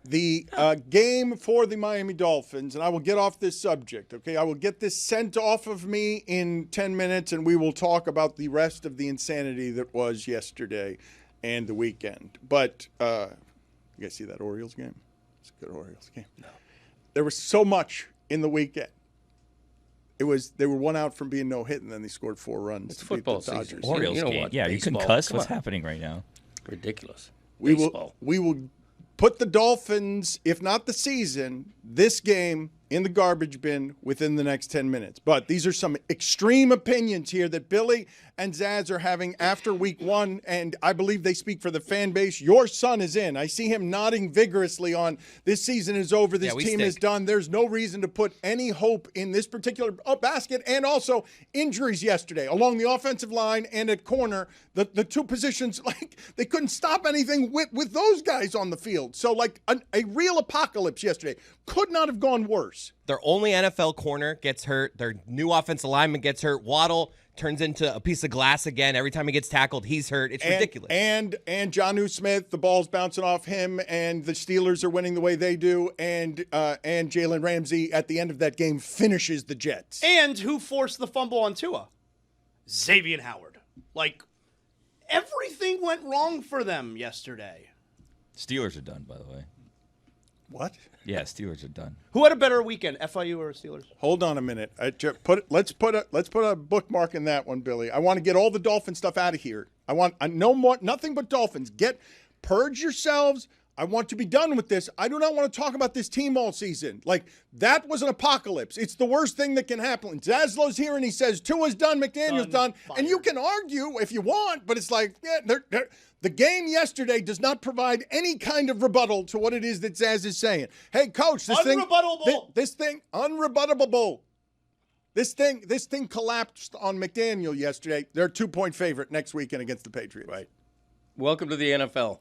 The game for the Miami Dolphins, and I will get off this subject, okay? I will get this sent off of me in 10 minutes, and we will talk about the rest of the insanity that was yesterday and the weekend. But you guys see that Orioles game? It's a good Orioles game. No. There was so much in the weekend. They were one out from being no-hit, and then they scored 4 runs it's to football beat the Dodgers. Orioles you know game. what? Yeah, you can Baseball. cuss. Come What's on. happening right now? Ridiculous. We Baseball. will put the Dolphins, if not the season, this game in the garbage bin within the next 10 minutes. But these are some extreme opinions here that Billy and Zaz are having after week 1, and I believe they speak for the fan base. Your son is in. I see him nodding vigorously on this season is over, this team is done. There's no reason to put any hope in this particular basket, and also injuries yesterday along the offensive line and at corner. The two positions, like, they couldn't stop anything with those guys on the field. So, like, a real apocalypse yesterday. Could not have gone worse. Their only NFL corner gets hurt. Their new offensive lineman gets hurt. Waddle turns into a piece of glass again. Every time he gets tackled, he's hurt. It's ridiculous. And Jonnu Smith, the ball's bouncing off him, and the Steelers are winning the way they do, and Jalen Ramsey at the end of that game finishes the Jets. And who forced the fumble on Tua? Xavier Howard. Like, everything went wrong for them yesterday. Steelers are done, by the way. What? Yeah, Steelers are done. Who had a better weekend, FIU or Steelers? Hold on a minute. Let's put a bookmark in that one, Billy. I want to get all the Dolphin stuff out of here. I want no more, nothing but Dolphins. Purge yourselves. I want to be done with this. I do not want to talk about this team all season. Like, that was an apocalypse. It's the worst thing that can happen. Zaslow's here and he says Tua's done, McDaniel's done. And you can argue if you want, but it's like, the game yesterday does not provide any kind of rebuttal to what it is that Zaz is saying. Hey, coach, this thing unrebuttable. This thing collapsed on McDaniel yesterday. They're a 2-point favorite next weekend against the Patriots. Right. Welcome to the NFL.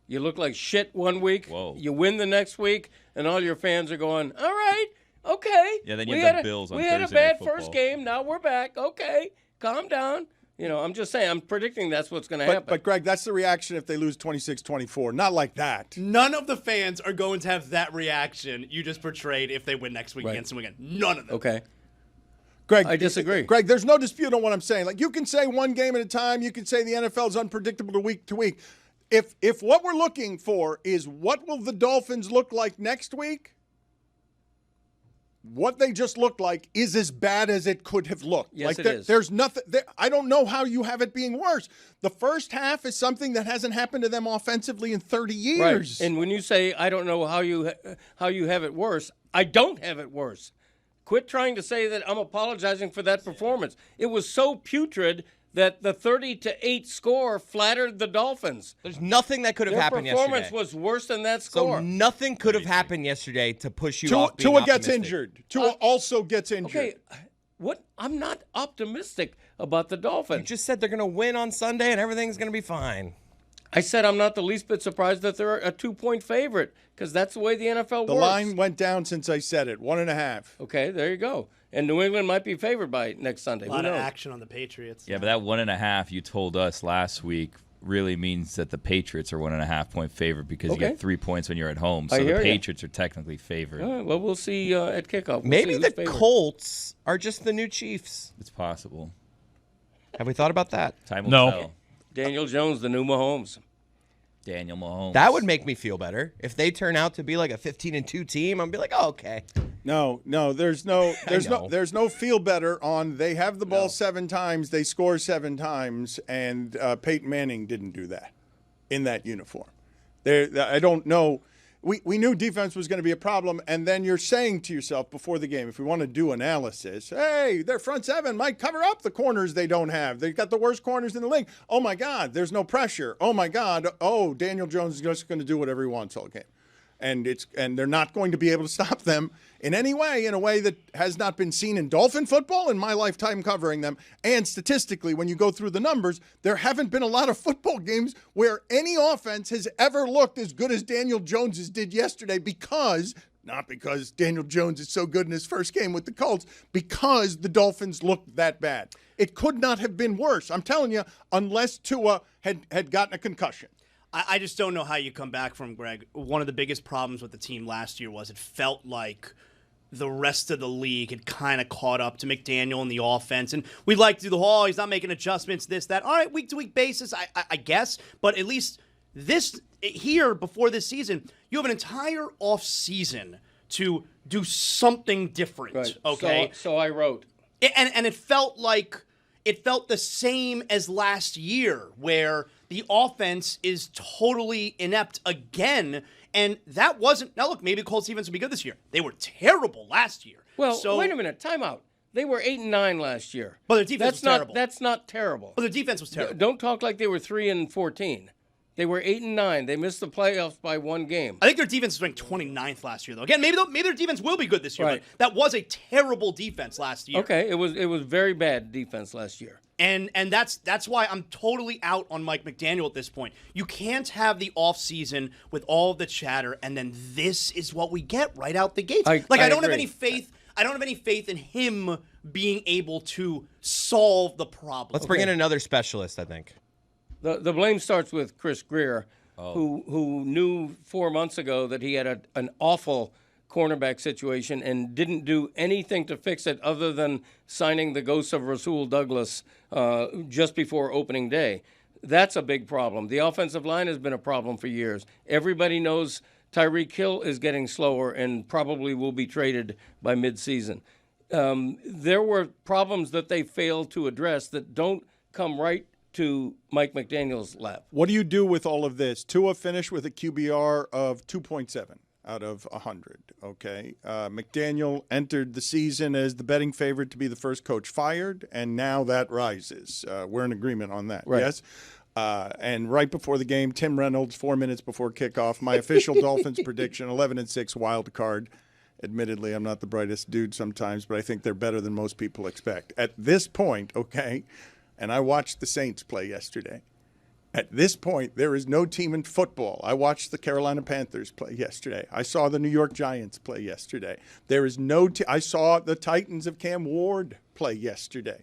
You look like shit one week. Whoa. You win the next week, and all your fans are going, all right, okay. Yeah, then you have the Bills on We had a Thursday Night bad Football. first game. Now we're back. Okay, calm down. You know, I'm just saying, I'm predicting that's what's going to happen. But, Greg, that's the reaction if they lose 26-24. Not like that. None of the fans are going to have that reaction you just portrayed if they win next week against them again. None of them. Okay. Greg, I disagree. Greg, there's no dispute on what I'm saying. Like, you can say one game at a time. You can say the NFL is unpredictable week to week. If what we're looking for is what will the Dolphins look like next week, what they just looked like is as bad as it could have looked. Yes, like it is. There's nothing. I don't know how you have it being worse. The first half is something that hasn't happened to them offensively in 30 years. Right. And when you say, I don't know how you have it worse, I don't have it worse. Quit trying to say that I'm apologizing for that performance. It was so putrid that the 30-8 score flattered the Dolphins. there's nothing that could have happened Their performance yesterday. was worse than that score. So nothing could have happened yesterday to push you off being Tua gets optimistic. injured. Tua also gets injured. Okay, what? I'm not optimistic about the Dolphins. You just said they're going to win on Sunday and everything's going to be fine. I said I'm not the least bit surprised that they're a 2-point favorite because that's the way the NFL The works. line went down since I said it, 1.5. Okay, there you go. And New England might be favored by next Sunday. A Who lot of knows? action on the Patriots. Yeah, but that 1.5 you told us last week really means that the Patriots are 1.5-point favorite because you Okay. get 3 points when you're at home. I So the hear ya. Patriots are technically favored. All right, well, we'll see at kickoff. We'll Maybe see the who's favored. Colts are just the new Chiefs. It's possible. Have we thought about that? Time will No. tell. Daniel Jones, the new Mahomes. Daniel Mahomes. That would make me feel better. If they turn out to be like a 15-2 team, I'd be like, oh, okay. No, there's no feel better on they have the ball 7 times, they score 7 times, and Peyton Manning didn't do that in that uniform. I don't know. We knew defense was going to be a problem, and then you're saying to yourself before the game, if we want to do analysis, hey, their front 7 might cover up the corners they don't have. They've got the worst corners in the league. Oh, my God, there's no pressure. Oh, my God. Oh, Daniel Jones is just going to do whatever he wants all game. And they're not going to be able to stop them in any way, in a way that has not been seen in Dolphin football in my lifetime covering them. And statistically, when you go through the numbers, there haven't been a lot of football games where any offense has ever looked as good as Daniel Jones's did yesterday not because Daniel Jones is so good in his first game with the Colts, because the Dolphins looked that bad. It could not have been worse. I'm telling you, unless Tua had gotten a concussion. I just don't know how you come back from, Greg. One of the biggest problems with the team last year was it felt like the rest of the league had kind of caught up to McDaniel in the offense. And we'd like to do the whole, he's not making adjustments, this, that. All right, week-to-week basis, I guess. But at least here, before this season, you have an entire off-season to do something different, Right. okay? So I wrote. And it felt the same as last year, where the offense is totally inept again. And that wasn't. Now, look, maybe Colts defense will be good this year. They were terrible last year. Well, so, wait a minute. Time out. They were 8-9 last year. But their defense was terrible. That's not terrible. But their defense was terrible. Don't talk like they were 3-14. They were 8-9. They missed the playoffs by one game. I think their defense was ranked 29th last year, though. Again, maybe their defense will be good this year. Right. But that was a terrible defense last year. Okay, it was very bad defense last year. And that's why I'm totally out on Mike McDaniel at this point. You can't have the offseason with all of the chatter, and then this is what we get right out the gates. I don't have any faith. I don't have any faith in him being able to solve the problem. Let's bring in another specialist, I think. The blame starts with Chris Greer, who knew 4 months ago that he had an awful cornerback situation and didn't do anything to fix it other than signing the ghost of Rasul Douglas just before opening day. That's a big problem. The offensive line has been a problem for years. Everybody knows Tyreek Hill is getting slower and probably will be traded by midseason. There were problems that they failed to address that don't come right to Mike McDaniel's lap. What do you do with all of this? Tua finished with a QBR of 2.7 out of 100, okay? McDaniel entered the season as the betting favorite to be the first coach fired, and now that rises. We're in agreement on that, right. Yes? And right before the game, Tim Reynolds, 4 minutes before kickoff, my official Dolphins prediction, 11-6 wild card. Admittedly, I'm not the brightest dude sometimes, but I think they're better than most people expect. At this point, okay, and I watched the Saints play yesterday. At this point, there is no team in football. I watched the Carolina Panthers play yesterday. I saw the New York Giants play yesterday. There is no I saw the Titans of Cam Ward play yesterday.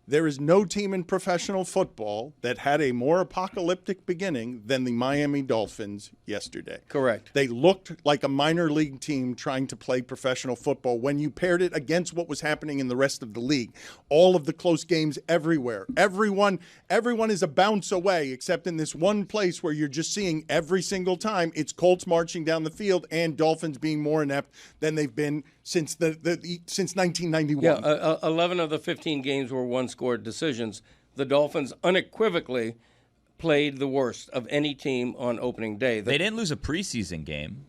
There is no team in professional football that had a more apocalyptic beginning than the Miami Dolphins yesterday. Correct. They looked like a minor league team trying to play professional football when you paired it against what was happening in the rest of the league. All of the close games everywhere. Everyone is a bounce away, except in this one place where you're just seeing every single time it's Colts marching down the field and Dolphins being more inept than they've been since since 1991. Yeah, 11 of the 15 games were one-score decisions. The Dolphins unequivocally played the worst of any team on opening day. They didn't lose a preseason game.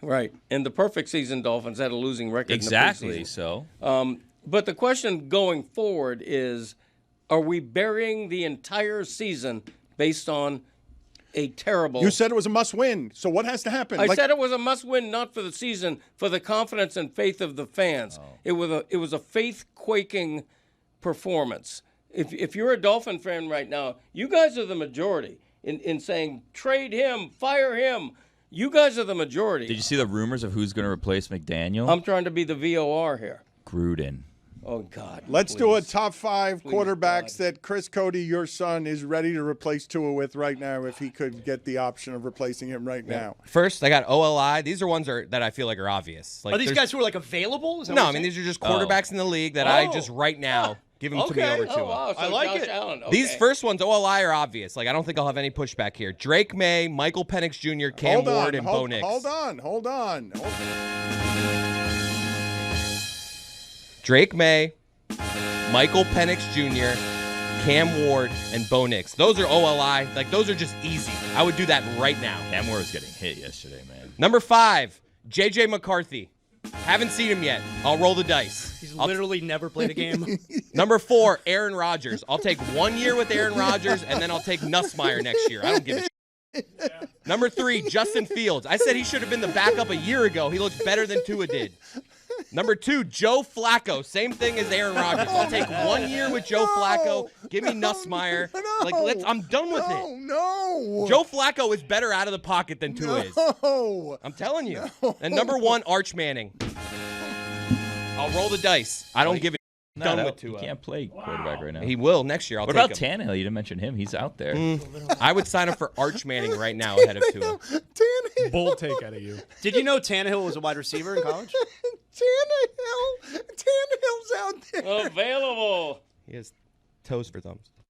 Right. And the perfect season Dolphins had a losing record Exactly, in the preseason. so. But the question going forward is, are we burying the entire season based on a terrible... You said it was a must-win, so what has to happen? I said it was a must-win, not for the season, for the confidence and faith of the fans. It was a faith-quaking performance. If you're a Dolphin fan right now, you guys are the majority in saying, trade him, fire him. You guys are the majority. Did you see the rumors of who's going to replace McDaniel? I'm trying to be the VOR here. Gruden. Oh, God. Let's do a top five Please, quarterbacks God. that Chris Cody, your son, is ready to replace Tua with right now if he could get the option of replacing him right now. First, I got OLI. These are ones that I feel like are obvious. Like, Are these guys who are like available? Is that No, what I mean, you're these are just quarterbacks in the league that I just right now give them to me over to. Oh, wow. So I like Josh it. Allen. Okay. These first ones, OLI, are obvious. Like, I don't think I'll have any pushback here. Drake May, Michael Penix Jr., Cam Ward, and Bo Nix. Hold on. Drake May, Michael Penix Jr., Cam Ward, and Bo Nix. Those are OLI. Like, those are just easy. I would do that right now. Cam Ward was getting hit yesterday, man. Number 5, J.J. McCarthy. Haven't seen him yet. I'll roll the dice. He's literally never played a game. Number 4, Aaron Rodgers. I'll take 1 year with Aaron Rodgers, and then I'll take Nussmeier next year. I don't give a shit. Number 3, Justin Fields. I said he should have been the backup a year ago. He looks better than Tua did. Number 2, Joe Flacco. Same thing as Aaron Rodgers. I'll take 1 year with Joe Flacco. Give me Nussmeier. I'm done with it. No. Joe Flacco is better out of the pocket than Tua is. No. I'm telling you. And number 1, Arch Manning. I'll roll the dice. I don't give a Done with He Tua. can't play quarterback right now. He will next year. I'll What take about him. Tannehill? You didn't mention him. He's out there. I would sign up for Arch Manning right now ahead of Tua. Tannehill. Bold take out of you. Did you know Tannehill was a wide receiver in college? Tannehill's out there. Available. He has toes for thumbs.